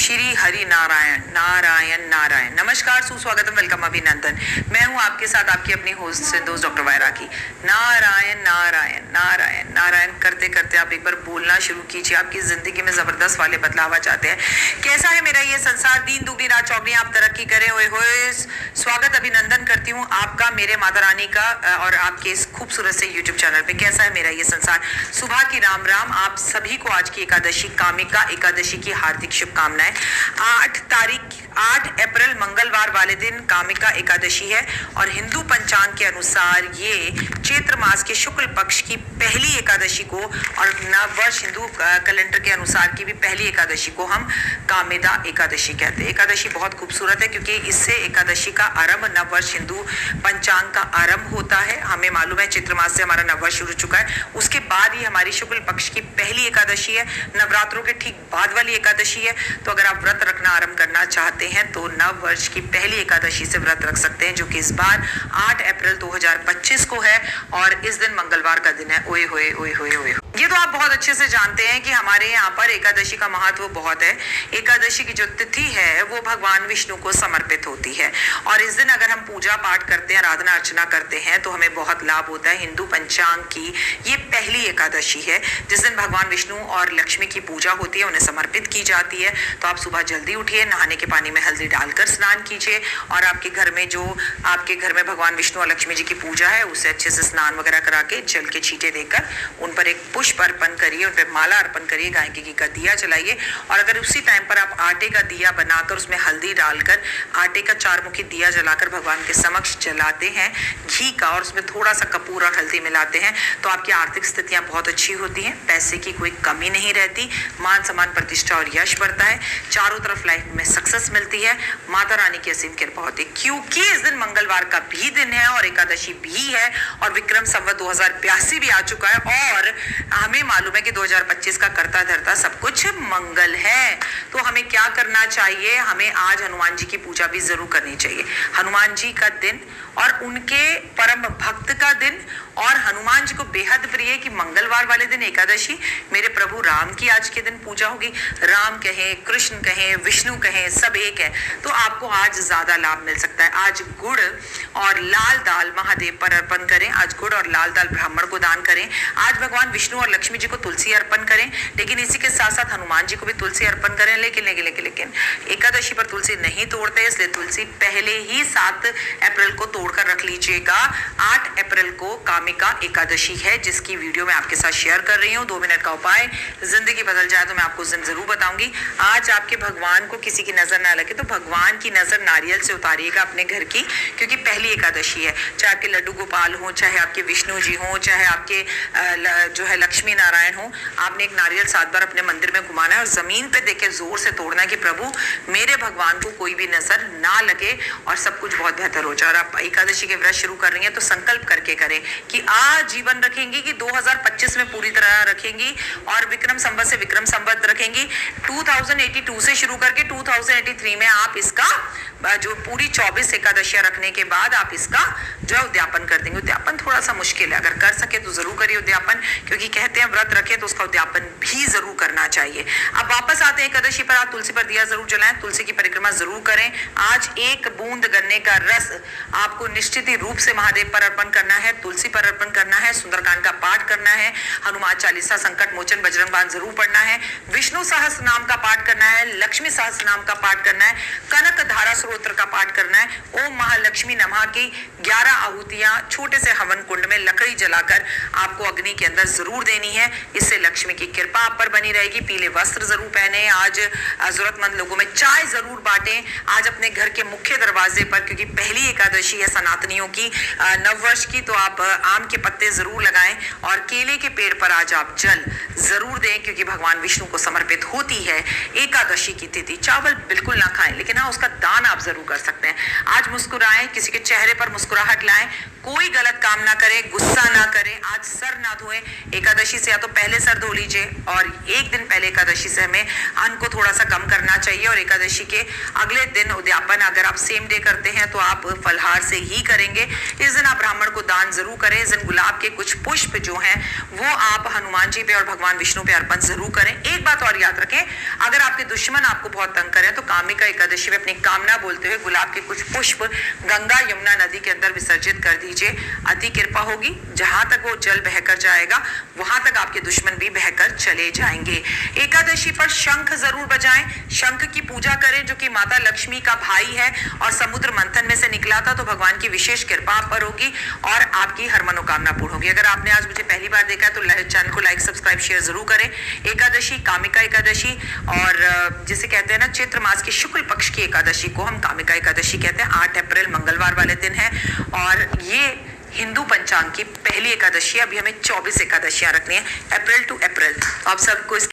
श्री हरि नारायण नारायण नारायण। नमस्कार, सुस्वागतम, वेलकम, अभिनंदन। मैं हूं आपके साथ आपकी अपनी होस्ट सिंधु डॉक्टर वायरा की। नारायण नारायण नारायण नारायण करते करते आप एक बार बोलना शुरू कीजिए। आपकी जिंदगी में जबरदस्त वाले बदलाव आ जाते हैं। कैसा है मेरा ये संसार, दिन दुगनी रात चौगनी, आप तरक्की करें। होए होए स्वागत अभिनंदन करती हूँ आपका, मेरे माता रानी का, और आपके इस खूबसूरत से यूट्यूब चैनल पे। कैसा है मेरा ये संसार, सुबह की राम राम। आप सभी को आज की एकादशी, कामिका एकादशी की हार्दिक शुभकामनाएं। 8 अप्रैल मंगलवार वाले दिन कामिका एकादशी है और हिंदू पंचांग के अनुसार ये चैत्र मास के शुक्ल पक्ष की पहली एकादशी को, और नववर्ष हिंदू कैलेंडर के अनुसार की भी पहली एकादशी को हम कामिदा एकादशी कहते हैं। एकादशी बहुत खूबसूरत है क्योंकि इससे एकादशी का आरंभ, नववर्ष हिंदू पंचांग का आरंभ होता है। हमें मालूम है चैत्र मास से हमारा नववर्ष शुरू चुका है, उसके बाद ही हमारी शुक्ल पक्ष की पहली एकादशी है, नवरात्रों के ठीक बाद वाली एकादशी है। तो अगर आप व्रत रखना आरंभ करना चाहते हैं तो नव वर्ष की पहली एकादशी से व्रत रख सकते हैं, जो कि इस बार 8 अप्रैल 2025 को है और इस दिन मंगलवार का दिन है। ओए होए ओए होए ओए। ये तो आप बहुत अच्छे से जानते हैं कि हमारे यहाँ पर एकादशी का महत्व बहुत है। एकादशी की जो तिथि है वो भगवान विष्णु को समर्पित होती है और इस दिन अगर हम पूजा पाठ करते हैं, आराधना अर्चना करते हैं तो हमें बहुत लाभ होता है। हिंदू पंचांग की ये पहली एकादशी है जिस दिन भगवान विष्णु और लक्ष्मी की पूजा होती है, उन्हें समर्पित की जाती है। तो आप सुबह जल्दी उठिए, नहाने के पानी में हल्दी डालकर स्नान कीजिए और आपके घर में जो आपके घर में भगवान विष्णु और लक्ष्मी जी की पूजा है उसे अच्छे से स्नान वगैरह करा के जल के छींटे देकर उन पर एक पुष्प अर्पण करिए, उन पर माला अर्पण करिए, गाय के घी का दिया जलाइए। और अगर उसी टाइम पर आप आटे का दिया बनाकर उसमें हल्दी डालकर आटे का 4 मुखी दिया जलाकर भगवान के समक्ष जलाते हैं घी का, और उसमें थोड़ा सा कपूर और हल्दी मिलाते हैं तो आपकी आर्थिक स्थितियां बहुत अच्छी होती हैं, पैसे की कोई कमी नहीं रहती, मान सम्मान प्रतिष्ठा और यश बढ़ता है, चारों तरफ लाइफ में सक्सेस मिलती है, माता रानी की असीम कृपा होती है। क्योंकि इस दिन मंगलवार का भी दिन है और एकादशी भी है और विक्रम संवत 2082 भी आ चुका है और हमें मालूम है कि 2025 का करता धरता सब कुछ मंगल है। तो हमें क्या करना चाहिए, हमें आज हनुमान जी की पूजा भी जरूर करनी चाहिए। हनुमान जी का दिन और उनके परम भक्त का दिन, और हनुमान जी को बेहद प्रिय कि मंगलवार वाले दिन एकादशी, मेरे प्रभु राम की आज के दिन पूजा होगी। राम कहें, कृष्ण कहें, विष्णु कहें, सब एक है, तो आपको आज ज्यादा लाभ मिल सकता है। आज गुड़ और लाल दाल महादेव पर अर्पण करें, आज गुड़ और लाल दाल ब्राह्मण को दान करें। आज भगवान विष्णु और लक्ष्मी जी को तुलसी अर्पण करें, लेकिन इसी के साथ साथ हनुमान जी को भी तुलसी अर्पण करें। लेकिन एकादशी पर तुलसी नहीं तोड़ते, इसलिए तुलसी पहले ही 7 अप्रैल को तोड़कर रख लीजिएगा। 8 अप्रैल को कामिका एकादशी है जिसकी वीडियो मैं आपके साथ शेयर कर रही हूँ। 2 मिनट का उपाय, जिंदगी बदल जाए तो मैं आपको जरूर बताऊंगी। आज आपके भगवान को किसी की नजर ना लगे तो भगवान की नजर नारियल से उतारिएगा अपने घर की, क्योंकि पहली एकादशी है। चाहे आपके लड्डू गोपाल हो, चाहे आपके विष्णु जी हो, चाहे आपके जो है लक्ष्मी नारायण हो, आपने एक नारियल 7 बार अपने मंदिर में घुमाना है और जमीन पे देके जोर से तोड़ना है कि प्रभु मेरे भगवान को कोई भी नजर ना लगे और सब कुछ बहुत बेहतर हो जाए। और आप एकादशी के व्रत शुरू कर रही हैं तो संकल्प करके करें कि आजीवन रखेंगी, कि 2025 में पूरी तरह रखेंगी और विक्रम संवत से विक्रम संवत रखेंगी। 2082 से शुरू करके 2083 में आप इसका जो पूरी 24 एकादशियां रखने के बाद आप इसका जो है उद्यापन कर देंगे। उद्यापन थोड़ा सा मुश्किल है, अगर कर सके तो जरूर करिए उद्यापन, क्योंकि कहते हैं व्रत रखे तो उसका उद्यापन भी जरूर करना चाहिए। अब वापस आते हैं एकादशी पर, आप तुलसी पर दिया जरूर जलाएं, तुलसी की परिक्रमा जरूर करें। आज 1 बूंद गन्ने का रस आपको निश्चित ही रूप से महादेव पर अर्पण करना है, तुलसी पर अर्पण करना है, सुंदरकांड का पाठ करना है, हनुमान चालीसा, संकट मोचन, बजरंग बाण जरूर पढ़ना है, विष्णु सहस्त्र नाम का पाठ करना है, लक्ष्मी सहस्त्र नाम का पाठ करना है, कनक धारा स्तोत्र का पाठ करना है, ओम महालक्ष्मी नमः की 11 आहुतियां छोटे से हवन कुंड में लकड़ी जलाकर आपको अग्नि के अंदर जरूर देनी है। इससे लक्ष्मी की कृपा आप पर बनी रहेगी। पीले वस्त्र जरूर पहने, आज जरूरतमंद लोगों में चाय जरूर बांटें आज अपने घर के मुख्य दरवाजे पर, क्योंकि पहली एकादशी है सनातनियों की नववर्ष की। तो आप आम के पत्ते जरूर लगाएं और केले के पेड़ पर आज आप जल जरूर दें, क्योंकि भगवान विष्णु को समर्पित होती है एकादशी की तिथि। चावल बिल्कुल ना खाएं, लेकिन हाँ उसका दान आप आप जरूर कर सकते हैं। आज मुस्कुराएं, किसी के चेहरे पर मुस्कुराहट लाएं, कोई गलत काम ना करें, गुस्सा ना करें, आज सर ना धोएं। एकादशी से या तो पहले सर धो लीजिए और एक दिन पहले एकादशी से हमें अन्न को थोड़ा सा कम करना चाहिए, और एकादशी के अगले दिन उद्यापन अगर आप सेम डे करते हैं तो आप फलहार से ही करेंगे। इस दिन आप ब्राह्मण को दान जरूर करें। इस दिन गुलाब के कुछ पुष्प जो हैं वो आप हनुमान जी पे और भगवान विष्णु पे अर्पण जरूर करें। एक बात और याद रखें, अगर आपके दुश्मन आपको बहुत तंग करें तो कामिका एकादशी में अपनी कामना बोलते हुए गुलाब के कुछ पुष्प गंगा यमुना नदी के अंदर विसर्जित कर दीजिए। अति कृपा होगी, जहां तक वो जल बहकर जाएगा वहां तक आपके दुश्मन भी बहकर चले जाएंगे। एकादशी पर शंख जरूर बजाएं, शंख की पूजा करें जो कि माता लक्ष्मी का भाई है और समुद्र मंथन में से निकला था, तो भगवान की विशेष कृपा आप पर होगी और आपकी हर मनोकामना पूर्ण होगी। अगर आपने आज मुझे पहली बार देखा है तो चैनल को लाइक सब्सक्राइब शेयर जरूर करें। एकादशी कामिका एकादशी, और जिसे कहते हैं ना चैत्र मास की शुक्ल पक्ष की एकादशी को हम कामिका एकादशी कहते हैं। 8 अप्रैल मंगलवार वाले दिन है और ये हिंदू पंचांग की पहली एकादशी है। अभी हमें 24 एकादशियां रखनी है, अप्रैल टू अप्रैल। तो आप सबको